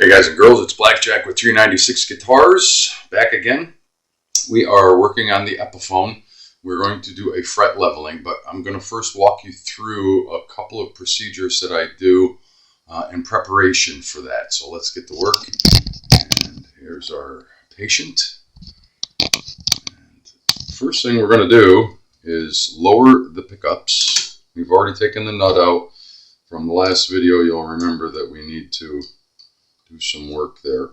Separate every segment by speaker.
Speaker 1: Hey guys and girls, it's Blackjack with 396 Guitars, back again. We are working on the Epiphone. We're going to do a fret leveling, but I'm going to first walk you through a couple of procedures that I do in preparation for that. So let's get to work. And here's our patient. And first thing we're going to do is lower the pickups. We've already taken the nut out. From the last video, you'll remember that we need to do some work there.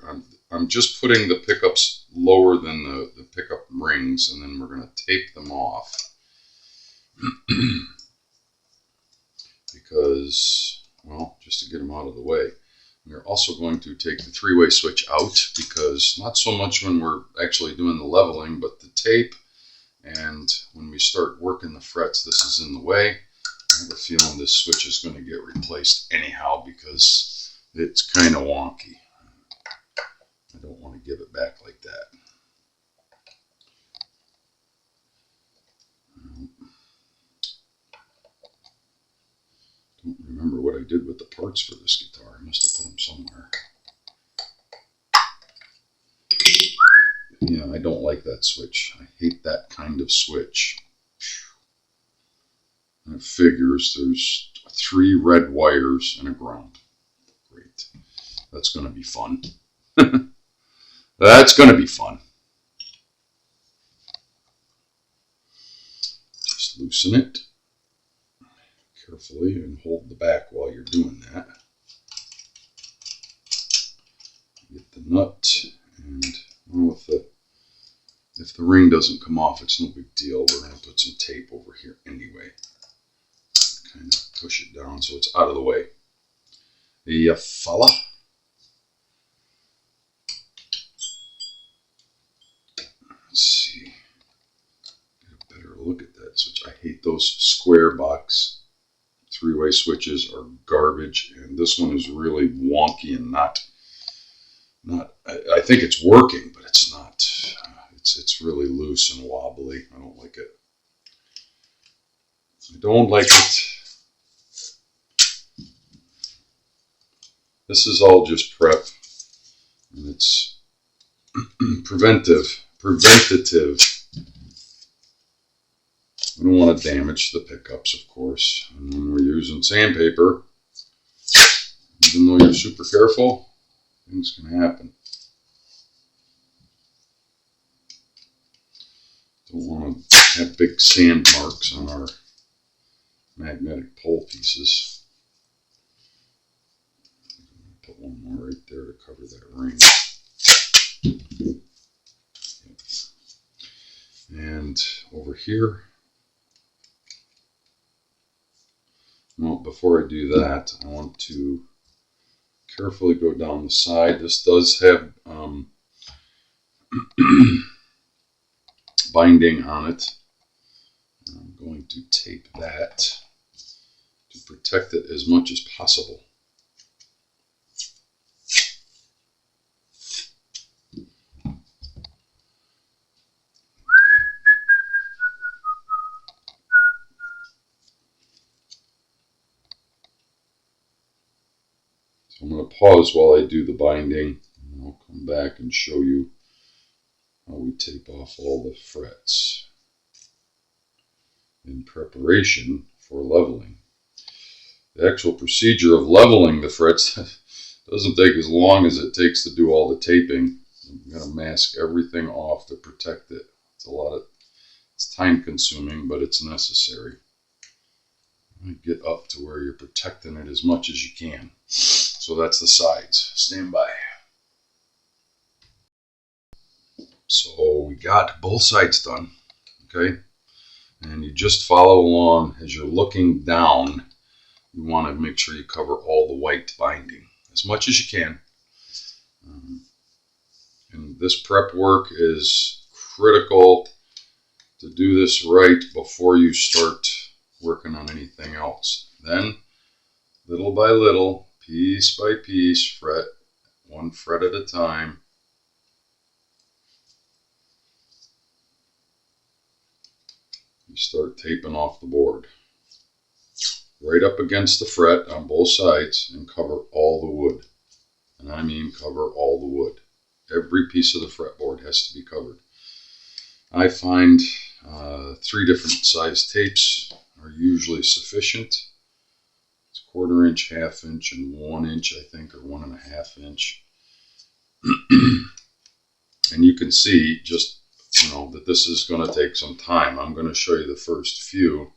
Speaker 1: I'm just putting the pickups lower than the pickup rings, and then we're going to tape them off. Because, well, just to get them out of the way. We're also going to take the three-way switch out, because not so much when we're actually doing the leveling, but the tape, and when we start working the frets, this is in the way. I have a feeling this switch is going to get replaced anyhow, because it's kind of wonky. I don't want to give it back like that. Don't remember what I did with the parts for this guitar. I must have put them somewhere. Yeah, I don't like that switch. I hate that kind of switch. And it figures there's 3 red wires and a ground. Great. That's going to be fun. That's going to be fun. Just loosen it carefully and hold the back while you're doing that. Get the nut, and well, if the ring doesn't come off, it's no big deal. We're going to put some tape over here anyway. Kind of push it down so it's out of the way. Yeah, fella. Let's see. Get a better look at that switch. I hate those square box three-way switches are garbage, and this one is really wonky and not. I think it's working, but it's not. It's really loose and wobbly. I don't like it. I don't like it. This is all just prep, and it's preventative. We don't want to damage the pickups, of course. And when we're using sandpaper, even though you're super careful, things can happen. Don't want to have big sand marks on our magnetic pole pieces. Put one more right there to cover that ring. And over here, well, before I do that, I want to carefully go down the side. This does have binding on it. I'm going to tape that to protect it as much as possible. I'm going to pause while I do the binding, and I'll come back and show you how we tape off all the frets in preparation for leveling. The actual procedure of leveling the frets doesn't take as long as it takes to do all the taping. You've got to mask everything off to protect it. It's time consuming, but it's necessary. Get up to where you're protecting it as much as you can. So that's the sides. Stand by. So we got both sides done, okay? And you just follow along as you're looking down. You want to make sure you cover all the white binding as much as you can. And this prep work is critical to do this right before you start working on anything else. Then, little by little, piece by piece, one fret at a time. You start taping off the board. right up against the fret on both sides and cover all the wood. And I mean cover all the wood. Every piece of the fretboard has to be covered. I find 3 different size tapes are usually sufficient. It's 1/4 inch, 1/2 inch, and 1 inch, I think, or 1.5 inch. And you can see just, that this is going to take some time. I'm going to show you the first few.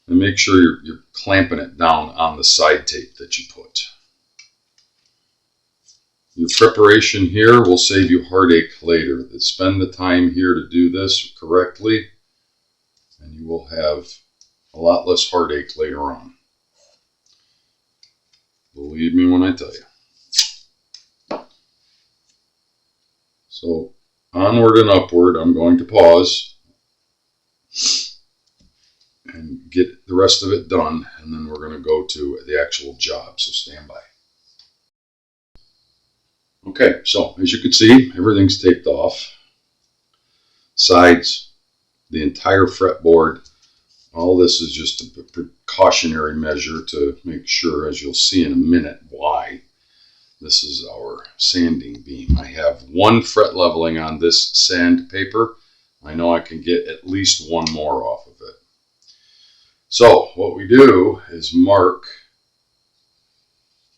Speaker 1: And make sure you're clamping it down on the side tape that you put. Your preparation here will save you heartache later. Spend the time here to do this correctly, and you will have a lot less heartache later on. Believe me when I tell you. So, onward and upward, I'm going to pause and get the rest of it done, and then we're going to go to the actual job, so stand by. Okay, so as you can see, everything's taped off. Sides, the entire fretboard. All this is just a precautionary measure to make sure, as you'll see in a minute, why. This is our sanding beam. I have 1 fret leveling on this sandpaper. I know I can get at least 1 more off of it. So what we do is mark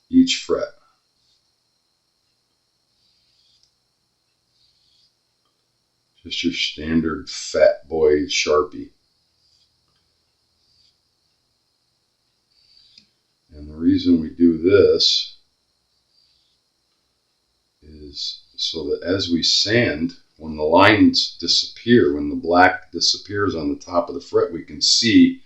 Speaker 1: each fret. Just your standard fat boy Sharpie. And the reason we do this is so that as we sand, when the lines disappear, when the black disappears on the top of the fret, we can see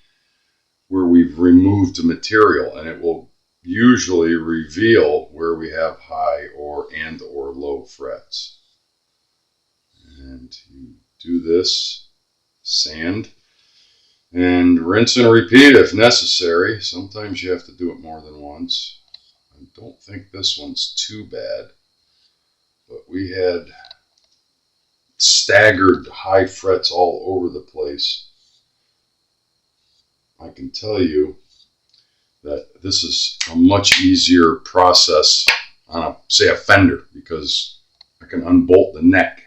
Speaker 1: where we've removed material, and it will usually reveal where we have high or low frets. And you do this, sand, and rinse and repeat if necessary. Sometimes you have to do it more than once. I don't think this one's too bad, but we had staggered high frets all over the place. I can tell you that this is a much easier process on, say, a Fender, because I can unbolt the neck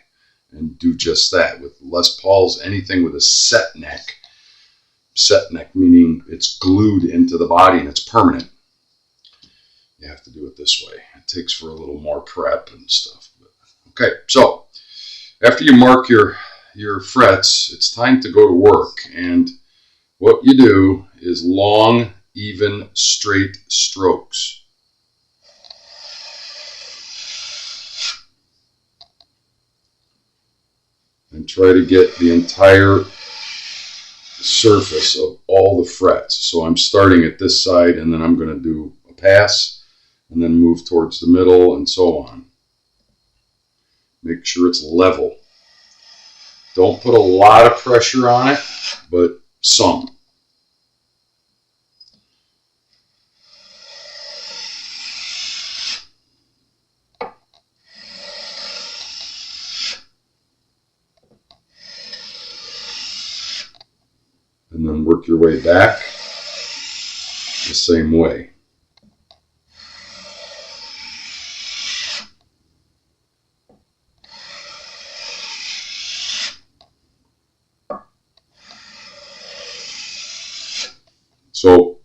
Speaker 1: and do just that. With Les Pauls, anything with a set neck meaning it's glued into the body and it's permanent, you have to do it this way. It takes for a little more prep and stuff. But, okay, so after you mark your frets, it's time to go to work. And what you do is long, even, straight strokes. And try to get the entire surface of all the frets. So I'm starting at this side, and then I'm going to do a pass, and then move towards the middle, and so on. Make sure it's level. Don't put a lot of pressure on it, but some. And then work your way back the same way. So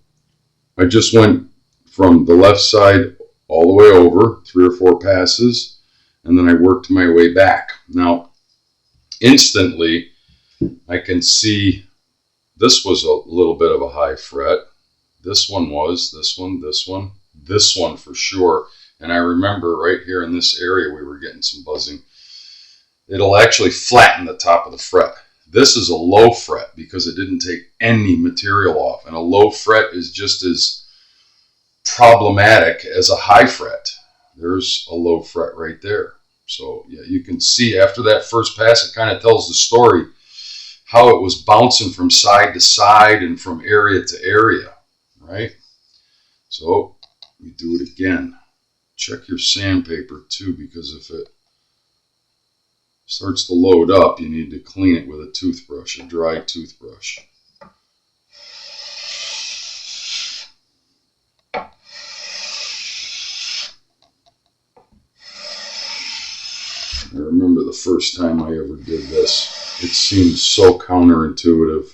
Speaker 1: I just went from the left side all the way over, 3 or 4 passes, and then I worked my way back. Now, instantly, I can see this was a little bit of a high fret. This one was, this one for sure. And I remember right here in this area we were getting some buzzing. It'll actually flatten the top of the fret. This is a low fret because it didn't take any material off. And a low fret is just as problematic as a high fret. There's a low fret right there. So yeah, you can see after that first pass, it kind of tells the story how it was bouncing from side to side and from area to area, right? So we do it again. Check your sandpaper too, because if it starts to load up, you need to clean it with a toothbrush, a dry toothbrush. the first time I ever did this. It seemed so counterintuitive.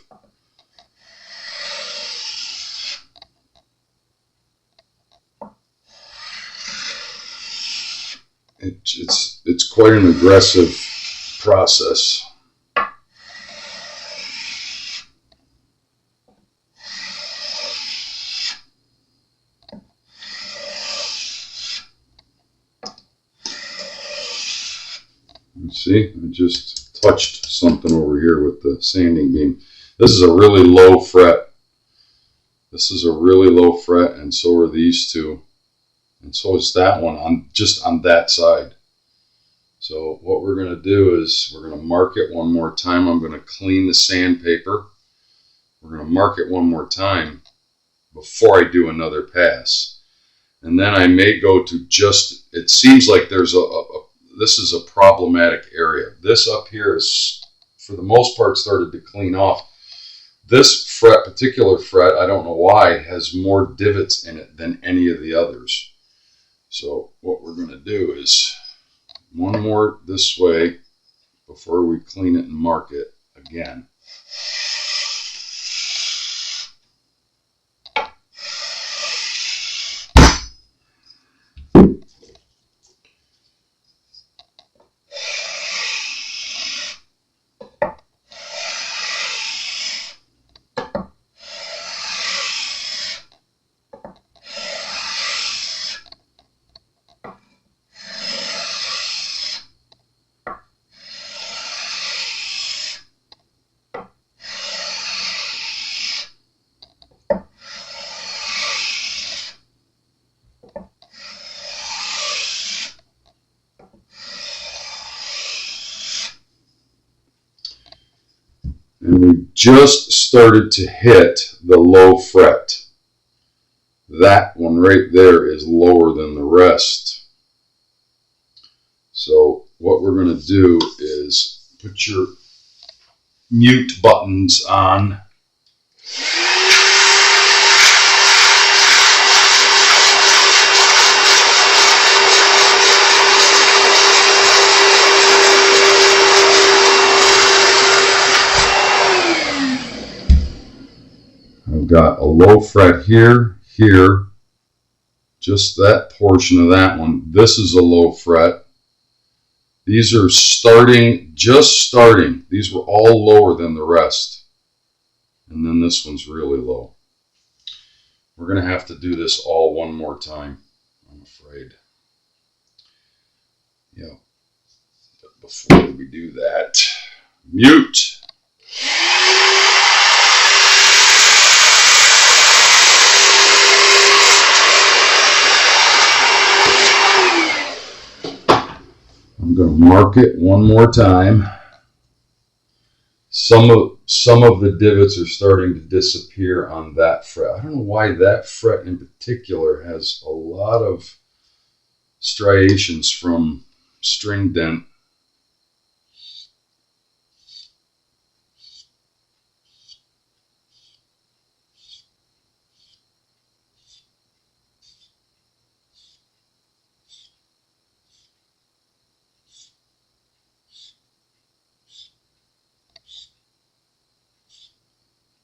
Speaker 1: It's quite an aggressive process. You see, I just touched something over here with the sanding beam. This is a really low fret. This is a really low fret, and so are these two. And so is that one, just on that side. So what we're going to do is we're going to mark it one more time. I'm going to clean the sandpaper. We're going to mark it one more time before I do another pass. And then I may go to just, it seems like there's this is a problematic area. This up here is, for the most part, started to clean off. This particular fret, I don't know why, has more divots in it than any of the others. So what we're going to do is one more this way before we clean it and mark it again. And we just started to hit the low fret. That one right there is lower than the rest. So what we're going to do is put your mute buttons on. I've got a low fret here, here, just that portion of that one. This is a low fret. These are starting, just starting. These were all lower than the rest. And then this one's really low. We're going to have to do this all one more time, I'm afraid. Yeah. But before we do that, mute. I'm going to mark it one more time. Some of the divots are starting to disappear on that fret. I don't know why that fret in particular has a lot of striations from string dent.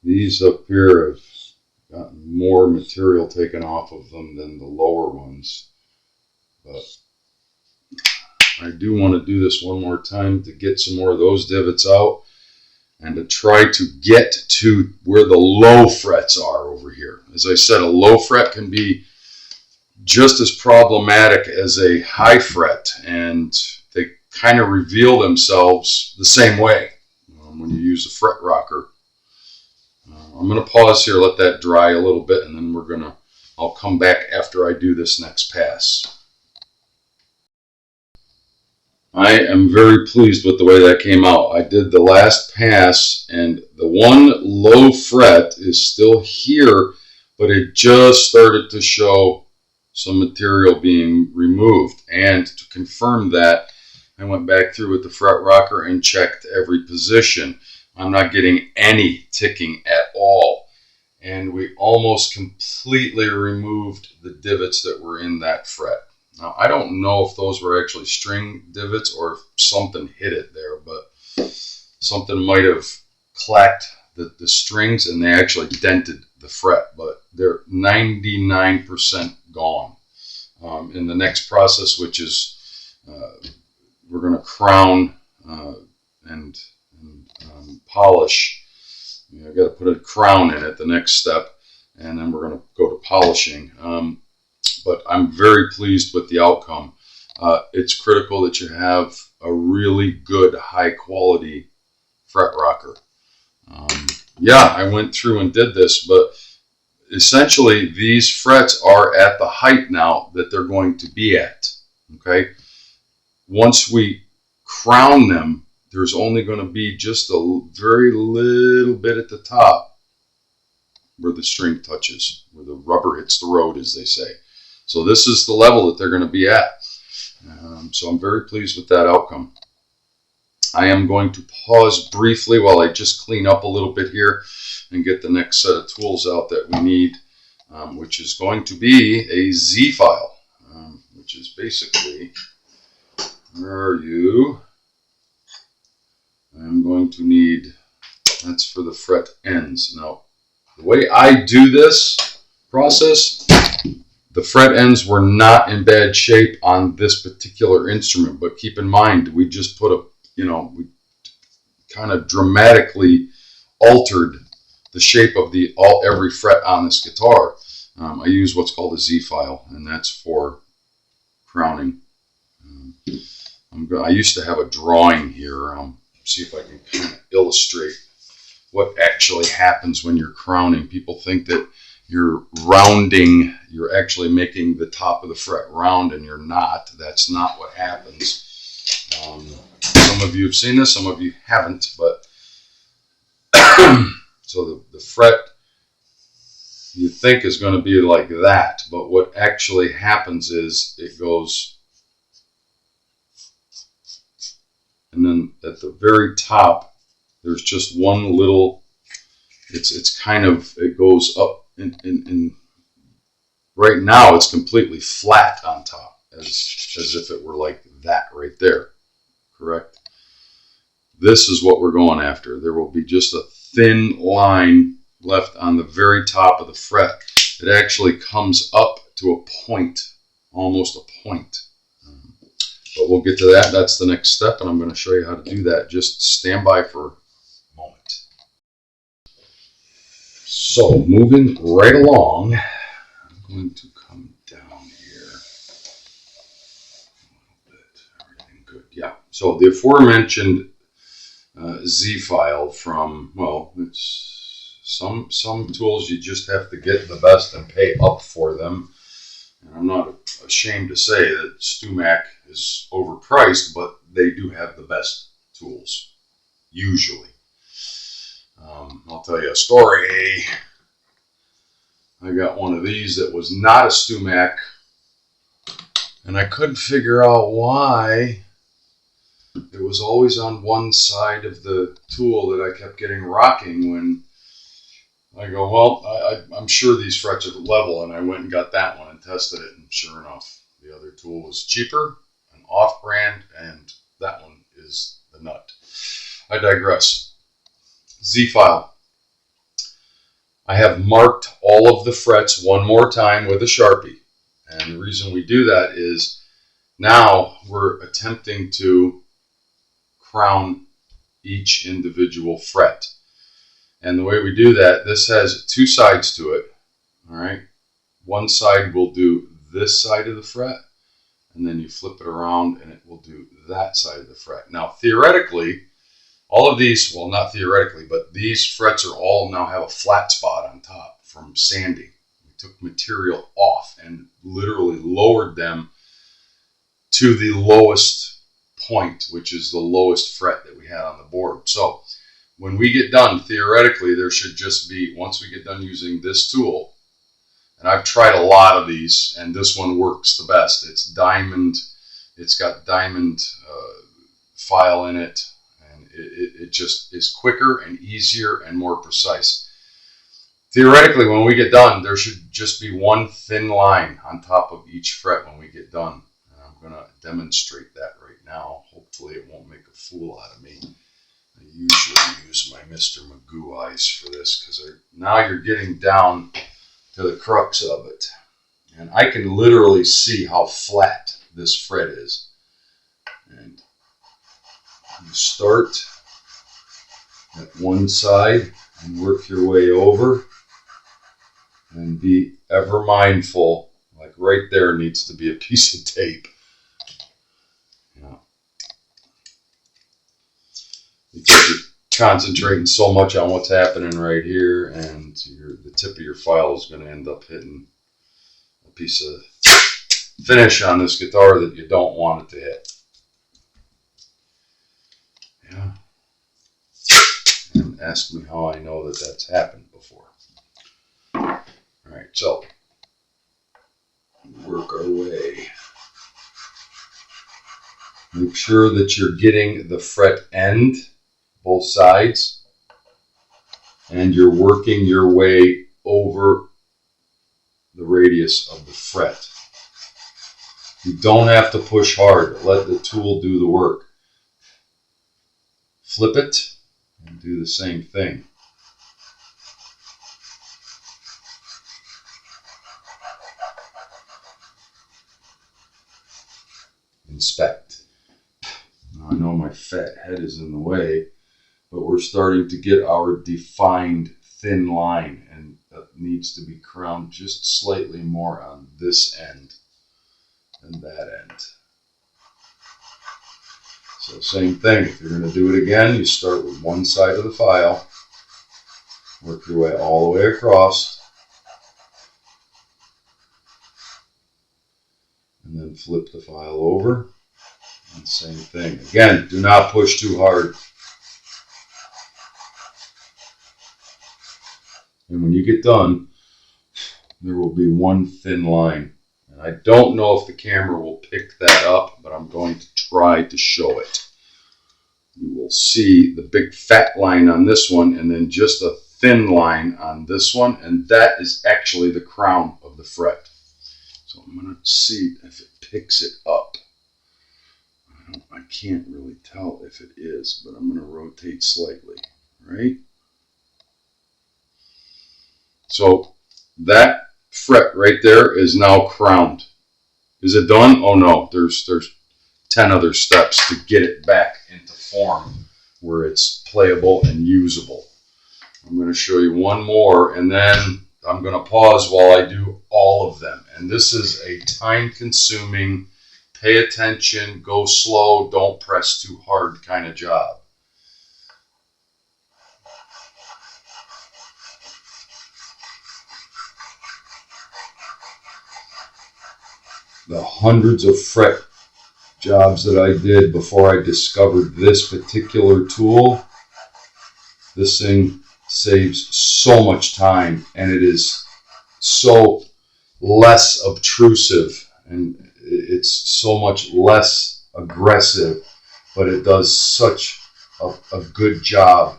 Speaker 1: These up here have gotten more material taken off of them than the lower ones. But I do want to do this one more time to get some more of those divots out and to try to get to where the low frets are over here. As I said, a low fret can be just as problematic as a high fret, and they kind of reveal themselves the same way when you use a fret rocker. I'm going to pause here, let that dry a little bit, and then I'll come back after I do this next pass. I am very pleased with the way that came out. I did the last pass, and the one low fret is still here, but it just started to show some material being removed. And to confirm that, I went back through with the fret rocker and checked every position. I'm not getting any ticking at all. And we almost completely removed the divots that were in that fret. Now, I don't know if those were actually string divots or if something hit it there, but something might have clacked the strings and they actually dented the fret, but they're 99% gone. In the next process, which is we're going to crown and polish. I've got to put a crown in it, the next step, and then we're going to go to polishing. But I'm very pleased with the outcome. It's critical that you have a really good, high quality fret rocker. Yeah, I went through and did this, but essentially these frets are at the height now that they're going to be at. Okay. Once we crown them, there's only going to be just a very little bit at the top where the string touches, where the rubber hits the road, as they say. So this is the level that they're going to be at. So I'm very pleased with that outcome. I am going to pause briefly while I just clean up a little bit here and get the next set of tools out that we need, which is going to be a Z file, which is basically, where are you? I'm going to need, that's for the fret ends. Now, the way I do this process, the fret ends were not in bad shape on this particular instrument, but keep in mind, we just put a, we kind of dramatically altered the shape of every fret on this guitar. I use what's called a Z file, and that's for crowning. I used to have a drawing here. See if I can kind of illustrate what actually happens when you're crowning. People think that you're rounding, you're actually making the top of the fret round, and you're not. That's not what happens. Some of you have seen this, some of you haven't, but so the fret you think is going to be like that, but what actually happens is it goes, and then at the very top there's just one little, it's kind of, it goes up in right now it's completely flat on top, as if it were like that right there. Correct? This is what we're going after. There will be just a thin line left on the very top of the fret. It actually comes up to a point, almost a point. But we'll get to that. That's the next step, and I'm going to show you how to do that. Just stand by for a moment. So, moving right along, I'm going to come down here a little bit. Everything good. Yeah. So the aforementioned Z file from, well, it's some tools you just have to get the best and pay up for them. And I'm not ashamed to say that StewMac is overpriced, but they do have the best tools, usually. I'll tell you a story. I got one of these that was not a StewMac, and I couldn't figure out why. It was always on one side of the tool that I kept getting rocking when I go, well, I'm sure these frets are level, and I went and got that one and tested it, and sure enough, the other tool was cheaper and off-brand, and that one is the nut. I digress. Z-file. I have marked all of the frets one more time with a Sharpie, and the reason we do that is now we're attempting to crown each individual fret. And the way we do that, this has two sides to it. All right. One side will do this side of the fret, and then you flip it around and it will do that side of the fret. Now, theoretically, all of these, well, not theoretically, but these frets are all now have a flat spot on top from sanding. We took material off and literally lowered them to the lowest point, which is the lowest fret that we had on the board. So when we get done, theoretically, there should just be, once we get done using this tool, and I've tried a lot of these, and this one works the best. It's diamond, it's got diamond file in it, and it just is quicker and easier and more precise. Theoretically, when we get done, there should just be one thin line on top of each fret when we get done. going to demonstrate that right now. Hopefully it won't make a fool out of me. I usually use my Mr. Magoo eyes for this because now you're getting down to the crux of it. And I can literally see how flat this fret is. And you start at one side and work your way over. And be ever mindful, like right there needs to be a piece of tape. Yeah. Because you're concentrating so much on what's happening right here, and the tip of your file is going to end up hitting a piece of finish on this guitar that you don't want it to hit. Yeah. And ask me how I know that that's happened before. All right, so work our way. Make sure that you're getting the fret end, both sides, and you're working your way over the radius of the fret. You don't have to push hard. Let the tool do the work. Flip it and do the same thing. Inspect. Now, I know my fat head is in the way, but we're starting to get our defined thin line, and that needs to be crowned just slightly more on this end than that end. So same thing, if you're going to do it again, you start with one side of the file, work your way all the way across, and then flip the file over, and same thing. Again, do not push too hard. And when you get done, there will be one thin line. And I don't know if the camera will pick that up, but I'm going to try to show it. You will see the big fat line on this one, and then just a thin line on this one, and that is actually the crown of the fret. So I'm going to see if it picks it up. I can't really tell if it is, but I'm going to rotate slightly, right? So that fret right there is now crowned. Is it done? Oh no, there's 10 other steps to get it back into form where it's playable and usable. I'm going to show you one more, and then I'm going to pause while I do all of them. And this is a time-consuming, pay attention, go slow, don't press too hard kind of job. The hundreds of fret jobs that I did before I discovered this particular tool, this thing saves so much time, and it is so less obtrusive, and it's so much less aggressive, but it does such a good job.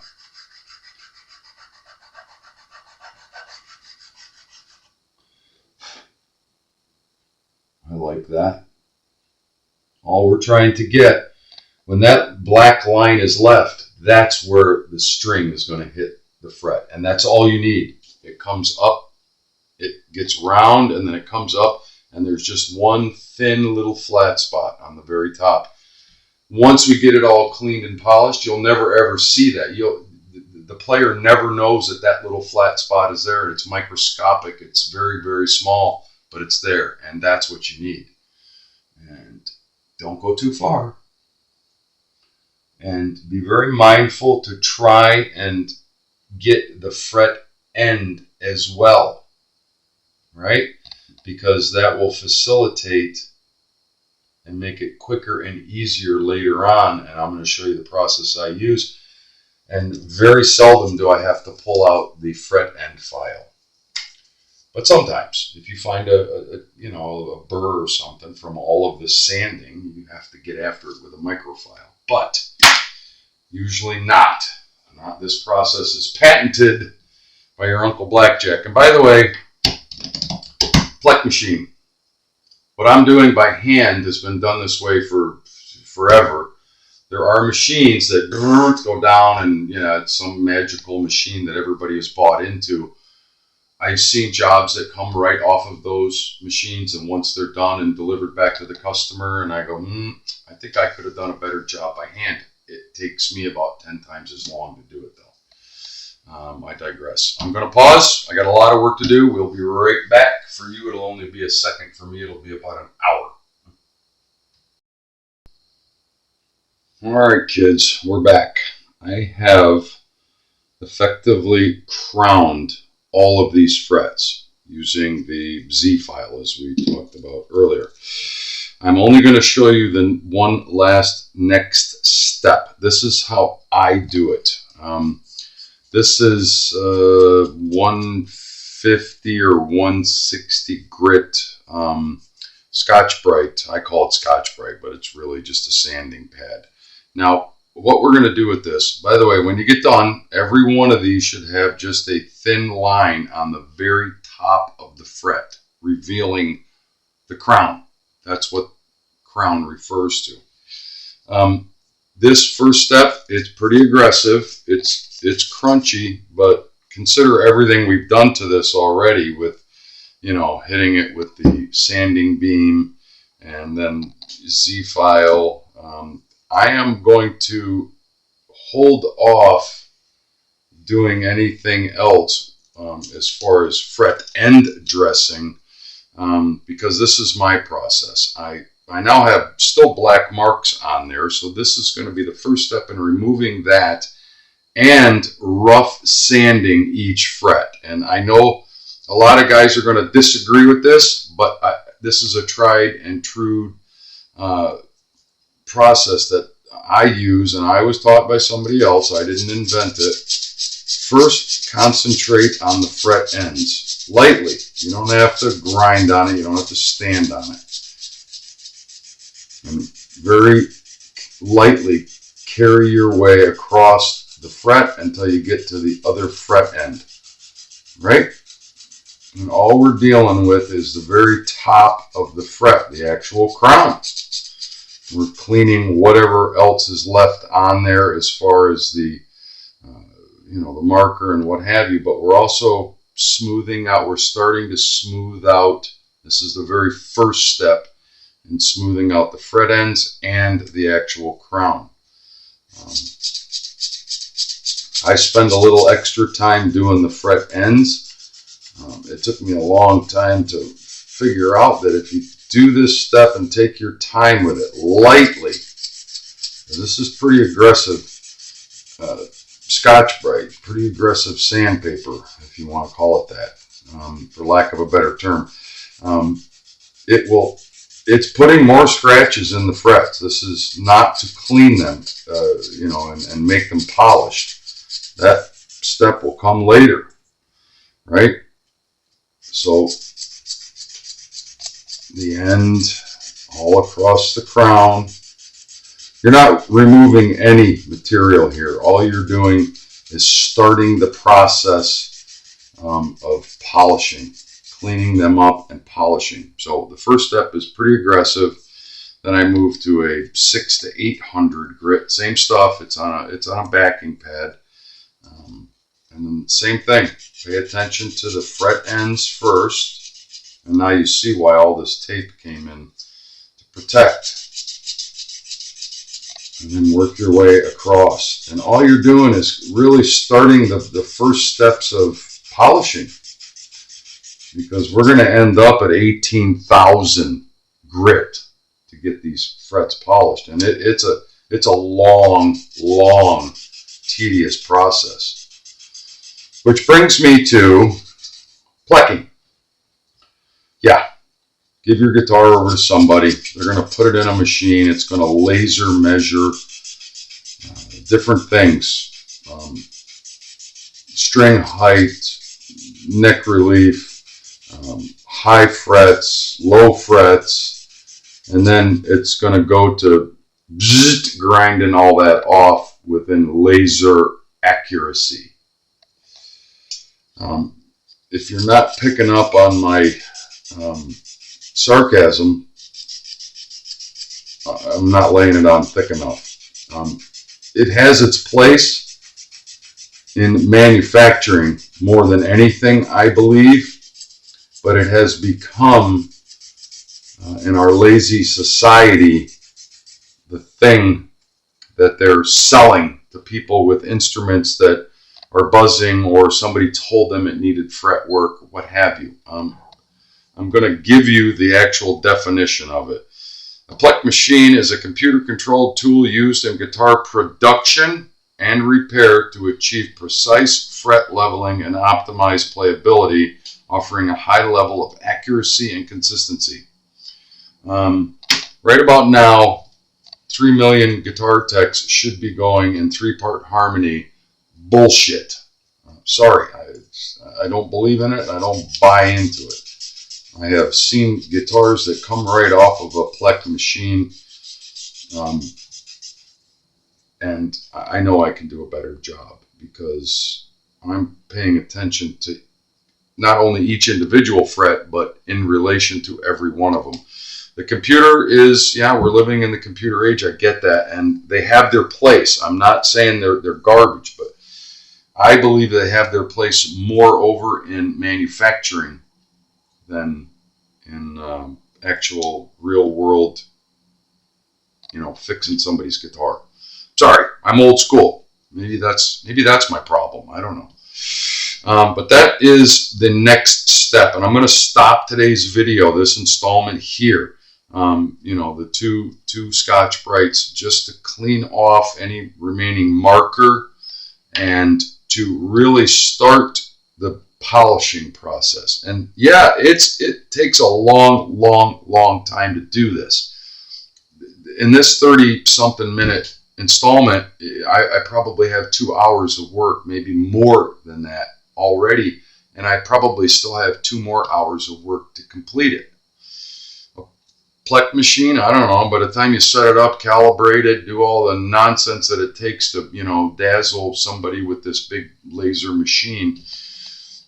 Speaker 1: I like that. All we're trying to get, when that black line is left, that's where the string is going to hit the fret. And that's all you need. It comes up, it gets round, and then it comes up, and there's just one thin little flat spot on the very top. Once we get it all cleaned and polished, you'll never ever see that. The player never knows that that little flat spot is there. It's microscopic. It's very, very small, but it's there, and that's what you need. And don't go too far. And be very mindful to try and get the fret end as well, right? Because that will facilitate and make it quicker and easier later on. And I'm going to show you the process I use. And very seldom do I have to pull out the fret end file. But sometimes, if you find a burr or something from all of the sanding, you have to get after it with a microfile. But usually not. This process is patented by your Uncle Blackjack. And by the way, Fleck machine. what I'm doing by hand has been done this way for forever. There are machines that go down, and it's some magical machine that everybody has bought into. I've seen jobs that come right off of those machines, and once they're done and delivered back to the customer, and I go, I think I could have done a better job by hand. It takes me about 10 times as long to do it, though. I digress. I'm going to pause. I got a lot of work to do. We'll be right back. For you, it'll only be a second. For me, it'll be about an hour. All right, kids, we're back. I have effectively crowned all of these frets using the Z file, as we talked about earlier. I'm only going to show you the one last next step. This is how I do it. This is 150 or 160 grit Scotch-Brite. I call it Scotch-Brite, but it's really just a sanding pad. Now, what we're going to do with this, by the way, when you get done, every one of these should have just a thin line on the very top of the fret, revealing the crown. That's what crown refers to. This first step, it's pretty aggressive. It's crunchy, but consider everything we've done to this already with, hitting it with the sanding beam and then Z file. I am going to hold off doing anything else as far as fret end dressing because this is my process. I now have still black marks on there, so this is going to be the first step in removing that and rough sanding each fret. And I know a lot of guys are going to disagree with this, but this is a tried and true process that I use, and I was taught by somebody else. I didn't invent it. First, concentrate on the fret ends lightly. You don't have to grind on it. You don't have to stand on it. And very lightly carry your way across the fret until you get to the other fret end. Right? And all we're dealing with is the very top of the fret, the actual crown. We're cleaning whatever else is left on there as far as the, the marker and what have you, but we're also smoothing out. We're starting to smooth out. This is the very first step in smoothing out the fret ends and the actual crown. I spend a little extra time doing the fret ends. It took me a long time to figure out that if you do this step and take your time with it lightly. This is pretty aggressive Scotch-Brite, pretty aggressive sandpaper, if you want to call it that, for lack of a better term. It's putting more scratches in the frets. This is not to clean them, and make them polished. That step will come later, right? So the end, all across the crown. You're not removing any material here. All you're doing is starting the process of polishing, cleaning them up and polishing. So the first step is pretty aggressive. Then I move to a 600 to 800 grit. Same stuff. It's on a backing pad. And then same thing. Pay attention to the fret ends first. And now you see why all this tape came in, to protect. And then work your way across. And all you're doing is really starting the first steps of polishing. Because we're going to end up at 18,000 grit to get these frets polished. And it's a long, tedious process. Which brings me to plecking. Yeah, give your guitar over to somebody. They're going to put it in a machine. It's going to laser measure different things. String height, neck relief, high frets, low frets, and then it's going to go to grinding all that off within laser accuracy. If you're not picking up on my sarcasm, I'm not laying it on thick enough. It has its place in manufacturing more than anything, I believe, but it has become, in our lazy society, the thing that they're selling to people with instruments that are buzzing, or somebody told them it needed fret work, what have you. I'm going to give you the actual definition of it. A Plek machine is a computer-controlled tool used in guitar production and repair to achieve precise fret leveling and optimized playability, offering a high level of accuracy and consistency. Right about now, 3 million guitar techs should be going in 3-part harmony. Bullshit. Sorry, I don't believe in it. I don't buy into it. I have seen guitars that come right off of a Plek machine, and I know I can do a better job because I'm paying attention to not only each individual fret, but in relation to every one of them. The computer is, yeah, we're living in the computer age. I get that, and they have their place. I'm not saying they're garbage, but I believe they have their place more over in manufacturing than in actual real world, fixing somebody's guitar. Sorry, I'm old school. Maybe that's my problem. I don't know. But that is the next step, and I'm going to stop today's video, this installment here. The two Scotch Brights, just to clean off any remaining marker and to really start the polishing process. And yeah, it takes a long time to do this. In this 30-something minute installment, I probably have 2 hours of work, maybe more than that already, and I probably still have 2 more hours of work to complete it. A Plek machine, I don't know, by the time you set it up, calibrate it, do all the nonsense that it takes to, dazzle somebody with this big laser machine,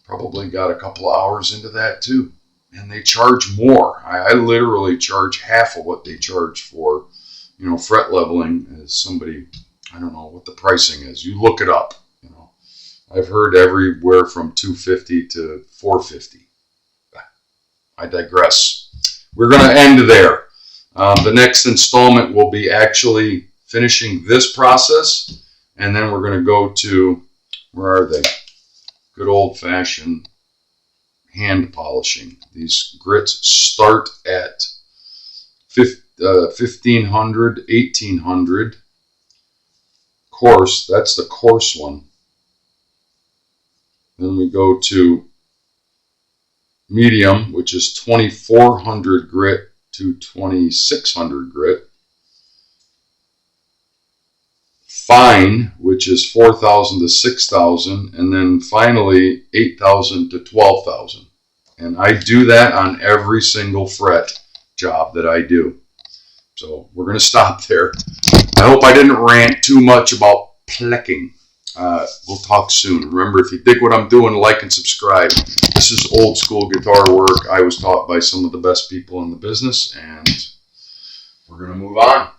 Speaker 1: probably got a couple of hours into that too. And they charge more. I literally charge half of what they charge for, fret leveling. As somebody, I don't know what the pricing is. You look it up. I've heard everywhere from $250 to $450. I digress. We're going to end there. The next installment will be actually finishing this process, and then we're going to go to, where are they? Good old-fashioned hand polishing. These grits start at 1500, 1800. Coarse, that's the coarse one. Then we go to medium, which is 2400 grit to 2600 grit. Fine, which is 4,000 to 6,000, and then finally 8,000 to 12,000. And I do that on every single fret job that I do. So we're going to stop there. I hope I didn't rant too much about plecking. We'll talk soon. Remember, if you dig what I'm doing, like and subscribe. This is old school guitar work. I was taught by some of the best people in the business, and we're going to move on.